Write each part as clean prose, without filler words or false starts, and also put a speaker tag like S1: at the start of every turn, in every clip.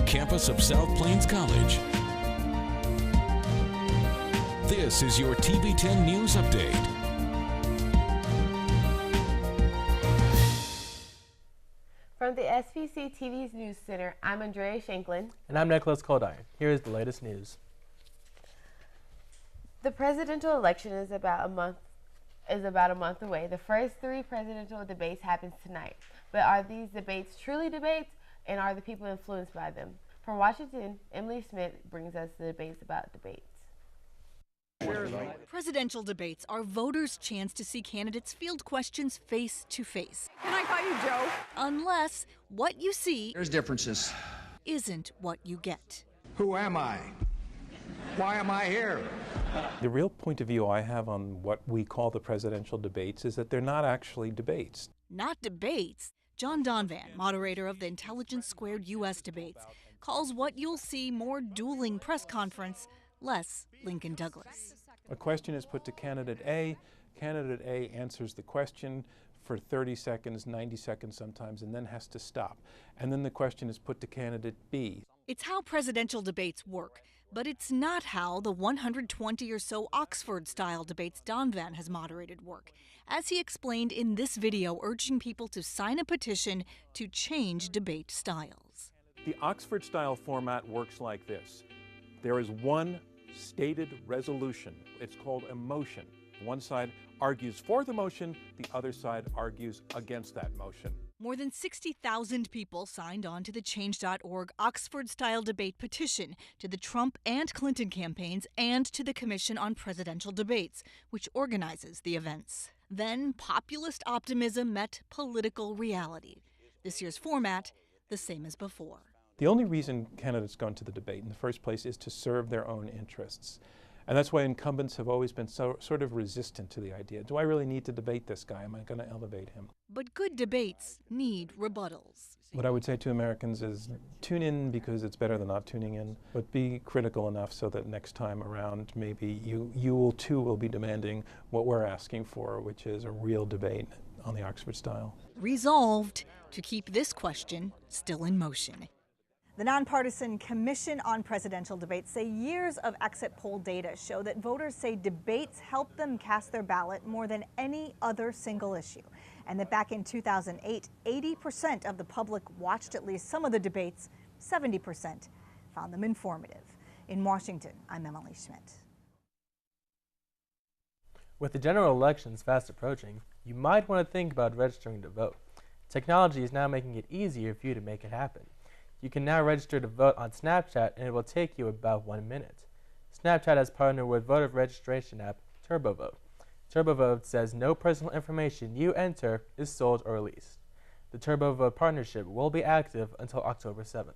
S1: campus of South Plains College. This is your TV10 News Update.
S2: From the SPC TV's News Center, I'm Andrea Shanklin.
S3: And I'm Nicholas Coldiron. Here is the latest news.
S2: The presidential election is about a month away. The first 3 presidential debates happen tonight. But are these debates truly debates, and are the people influenced by them? From Washington, Emily Smith brings us the debates about debates.
S4: Presidential debates are voters' chance to see candidates field questions face to face.
S5: Can I call you Joe?
S4: Unless what you see
S6: There's differences.
S4: isn't what you get.
S6: Who am I? Why am I here?
S7: The real point of view I have on what we call the presidential debates is that they're not actually debates.
S4: Not debates. John Donvan, moderator of the Intelligence Squared U.S. debates, calls what you'll see more dueling press conference, less Lincoln Douglas.
S7: A question is put to candidate A. Candidate A answers the question for 30 seconds, 90 seconds sometimes, and then has to stop. And then the question is put to candidate B.
S4: It's how presidential debates work, but it's not how the 120 or so Oxford-style debates Donvan has moderated work, as he explained in this video urging people to sign a petition to change debate styles.
S7: The Oxford-style format works like this. There is one stated resolution. It's called a motion. One side argues for the motion, the other side argues against that motion.
S4: More than 60,000 people signed on to the Change.org Oxford-style debate petition to the Trump and Clinton campaigns and to the Commission on Presidential Debates, which organizes the events. Then populist optimism met political reality. This year's format, the same as before.
S7: The only reason candidates go into the debate in the first place is to serve their own interests. And that's why incumbents have always been sort of resistant to the idea. Do I really need to debate this guy? Am I going to elevate him?
S4: But good debates need rebuttals.
S7: What I would say to Americans is tune in because it's better than not tuning in, but be critical enough so that next time around maybe you will too will be demanding what we're asking for, which is a real debate on the Oxford style.
S4: Resolved to keep this question still in motion.
S5: The nonpartisan Commission on Presidential Debates say years of exit poll data show that voters say debates help them cast their ballot more than any other single issue. And that back in 2008, 80% of the public watched at least some of the debates, 70% found them informative. In Washington, I'm Emily Schmidt.
S3: With the general elections fast approaching, you might want to think about registering to vote. Technology is now making it easier for you to make it happen. You can now register to vote on Snapchat, and it will take you about 1 minute. Snapchat has partnered with voter registration app TurboVote. TurboVote says no personal information you enter is sold or released. The TurboVote partnership will be active until October 7th.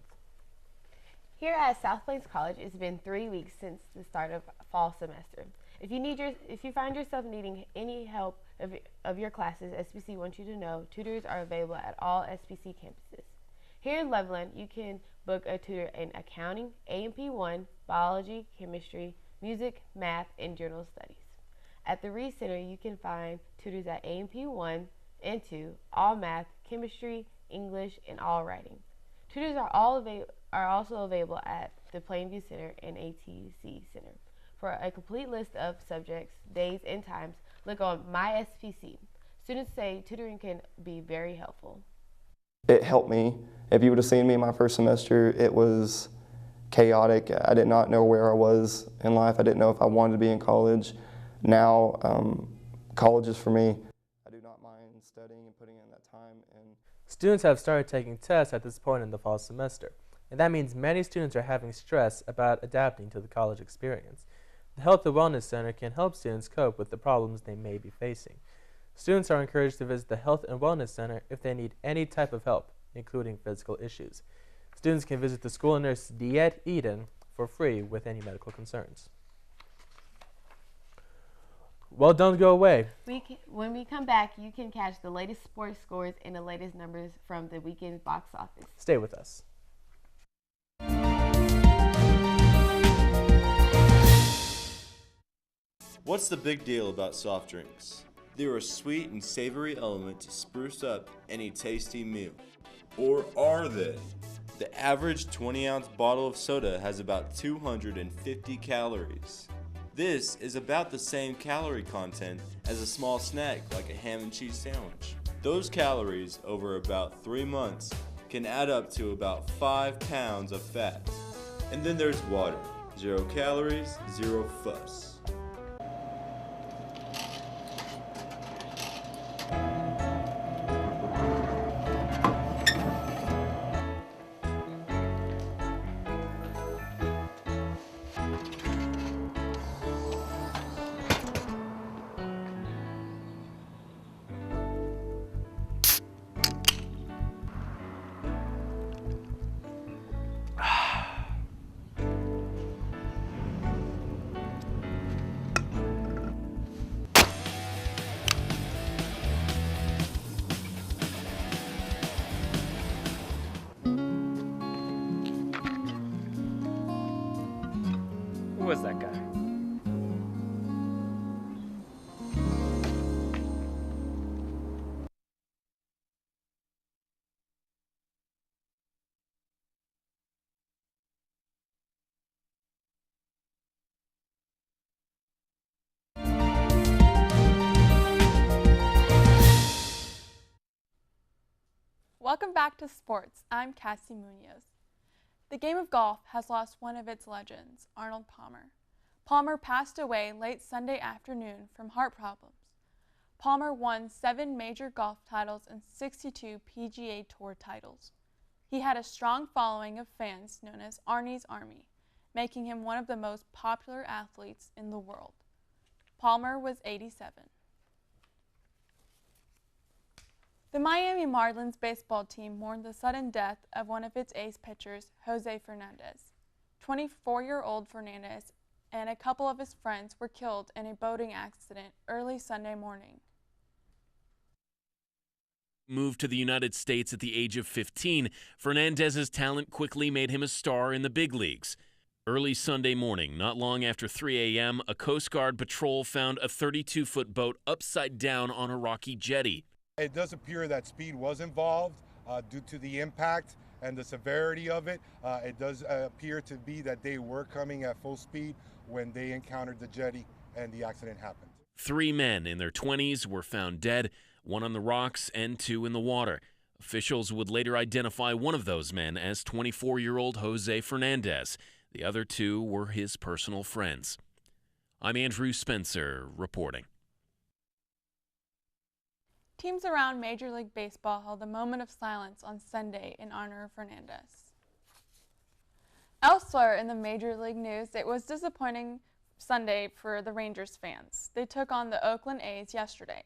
S2: Here at South Plains College, it's been 3 weeks since the start of fall semester. If you find yourself needing any help of your classes, SPC wants you to know tutors are available at all SPC campuses. Here in Loveland, you can book a tutor in accounting, A&P 1, biology, chemistry, music, math, and general studies. At the Reed Center, you can find tutors at A&P 1 and 2, all math, chemistry, English, and all writing. Tutors are also available at the Plainview Center and ATC Center. For a complete list of subjects, days, and times, look on My SPC. Students say tutoring can be very helpful.
S8: It helped me. If you would have seen me in my first semester, it was chaotic. I did not know where I was in life. I didn't know if I wanted to be in college. Now, college is for me. I do not mind studying and putting in that time.
S3: Students have started taking tests at this point in the fall semester, and that means many students are having stress about adapting to the college experience. The Health and Wellness Center can help students cope with the problems they may be facing. Students are encouraged to visit the Health and Wellness Center if they need any type of help, including physical issues. Students can visit the school nurse Diet Eden for free with any medical concerns. Well, don't go away.
S2: When we come back, you can catch the latest sports scores and the latest numbers from the weekend box office.
S3: Stay with us.
S9: What's the big deal about soft drinks? They're a sweet and savory element to spruce up any tasty meal. Or are they? The average 20-ounce bottle of soda has about 250 calories. This is about the same calorie content as a small snack like a ham and cheese sandwich. Those calories over about 3 months can add up to about 5 pounds of fat. And then there's water. 0 calories, 0 fuss.
S3: Who was that guy?
S10: Welcome back to sports. I'm Cassie Munoz. The game of golf has lost one of its legends, Arnold Palmer. Palmer passed away late Sunday afternoon from heart problems. Palmer won 7 major golf titles and 62 PGA Tour titles. He had a strong following of fans known as Arnie's Army, making him one of the most popular athletes in the world. Palmer was 87. The Miami Marlins baseball team mourned the sudden death of one of its ace pitchers, Jose Fernandez. 24-year-old Fernandez and a couple of his friends were killed in a boating accident early Sunday morning.
S11: Moved to the United States at the age of 15, Fernandez's talent quickly made him a star in the big leagues. Early Sunday morning, not long after 3 a.m., a Coast Guard patrol found a 32-foot boat upside down on a rocky jetty.
S12: It does appear that speed was involved due to the impact and the severity of it. It does appear to be that they were coming at full speed when they encountered the jetty and the accident happened. 3
S11: men in their 20s were found dead, 1 on the rocks and 2 in the water. Officials would later identify one of those men as 24-year-old Jose Fernandez. The other 2 were his personal friends. I'm Andrew Spencer reporting.
S10: Teams around Major League Baseball held a moment of silence on Sunday in honor of Fernandez. Elsewhere in the Major League news, it was disappointing Sunday for the Rangers fans. They took on the Oakland A's yesterday.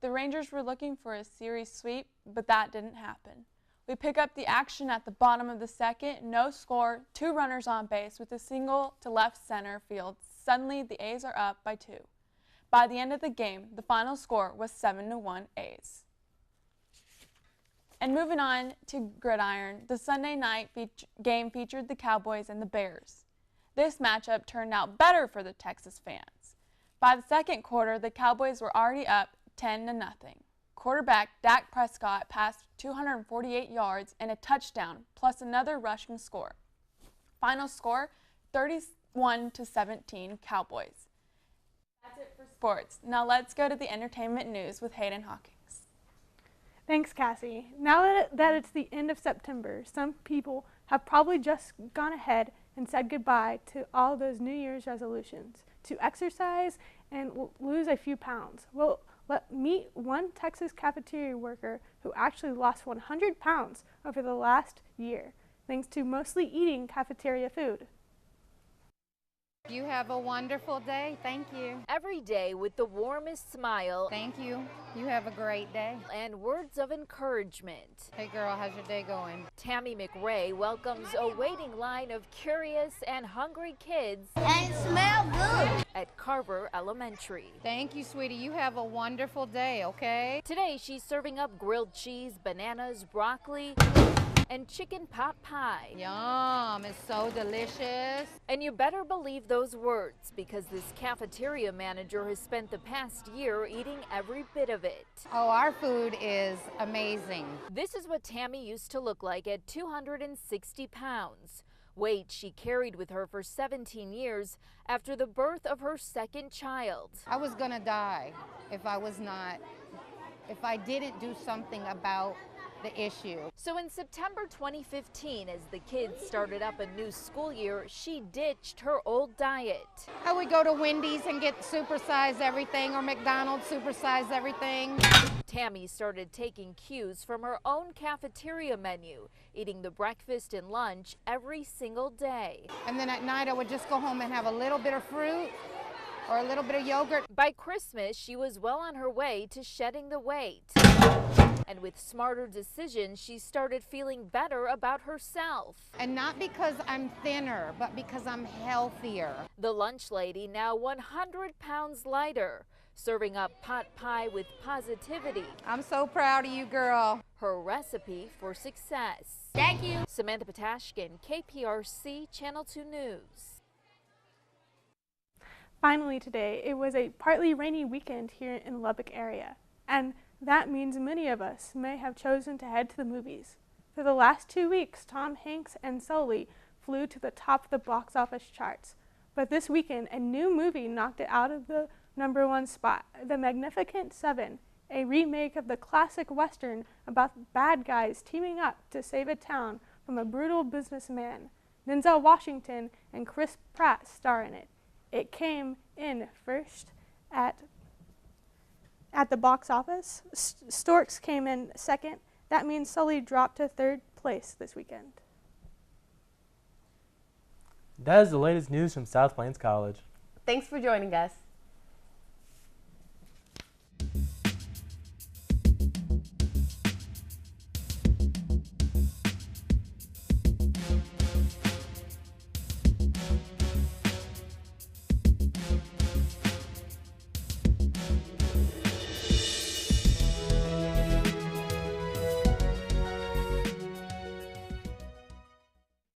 S10: The Rangers were looking for a series sweep, but that didn't happen. We pick up the action at the bottom of the second, no score, 2 runners on base with a single to left center field. Suddenly, the A's are up by 2. By the end of the game, the final score was 7-1 A's. And moving on to Gridiron, the Sunday night game featured the Cowboys and the Bears. This matchup turned out better for the Texas fans. By the second quarter, the Cowboys were already up 10-0. Quarterback Dak Prescott passed 248 yards and a touchdown, plus another rushing score. Final score, 31-17 Cowboys. That's it for sports. Now let's go to the entertainment news with Hayden Hawkins.
S13: Thanks, Cassie. Now that it's the end of September, some people have probably just gone ahead and said goodbye to all those New Year's resolutions to exercise and lose a few pounds. Well, meet one Texas cafeteria worker who actually lost 100 pounds over the last year, thanks to mostly eating cafeteria food.
S14: You have a wonderful day. Thank you.
S15: Every day with the warmest smile.
S14: Thank you. You have a great day.
S15: And words of encouragement.
S14: Hey girl, how's your day going?
S15: Tammy McRae welcomes a waiting line of curious and hungry kids.
S16: And smell good.
S15: At Carver Elementary.
S14: Thank you, sweetie. You have a wonderful day, okay?
S15: Today she's serving up grilled cheese, bananas, broccoli, and chicken pot pie.
S14: Yum, it's so delicious.
S15: And you better believe those words, because this cafeteria manager has spent the past year eating every bit of it.
S14: Oh, our food is amazing.
S15: This is what Tammy used to look like at 260 pounds. Weight she carried with her for 17 years after the birth of her second child.
S14: I was gonna die if I didn't do something about the issue.
S15: So in September 2015, as the kids started up a new school year, she ditched her old diet.
S14: I would go to Wendy's and get supersized everything, or McDonald's supersized everything.
S15: Tammy started taking cues from her own cafeteria menu, eating the breakfast and lunch every single day.
S14: And then at night I would just go home and have a little bit of fruit or a little bit of yogurt.
S15: By Christmas, she was well on her way to shedding the weight. And with smarter decisions, she started feeling better about herself.
S14: And not because I'm thinner, but because I'm healthier.
S15: The lunch lady, now 100 pounds lighter, serving up pot pie with positivity.
S14: I'm so proud of you, girl.
S15: Her recipe for success.
S14: Thank you.
S15: Samantha Patashkin, KPRC Channel 2 News.
S13: Finally today, it was a partly rainy weekend here in Lubbock area, and that means many of us may have chosen to head to the movies. For the last 2 weeks, Tom Hanks and Sully flew to the top of the box office charts. But this weekend, a new movie knocked it out of the #1 spot, The Magnificent Seven, a remake of the classic Western about bad guys teaming up to save a town from a brutal businessman. Denzel Washington and Chris Pratt star in it. It came in first at the box office. Storks came in second. That means Sully dropped to third place this weekend.
S3: That is the latest news from South Plains College.
S2: Thanks for joining us.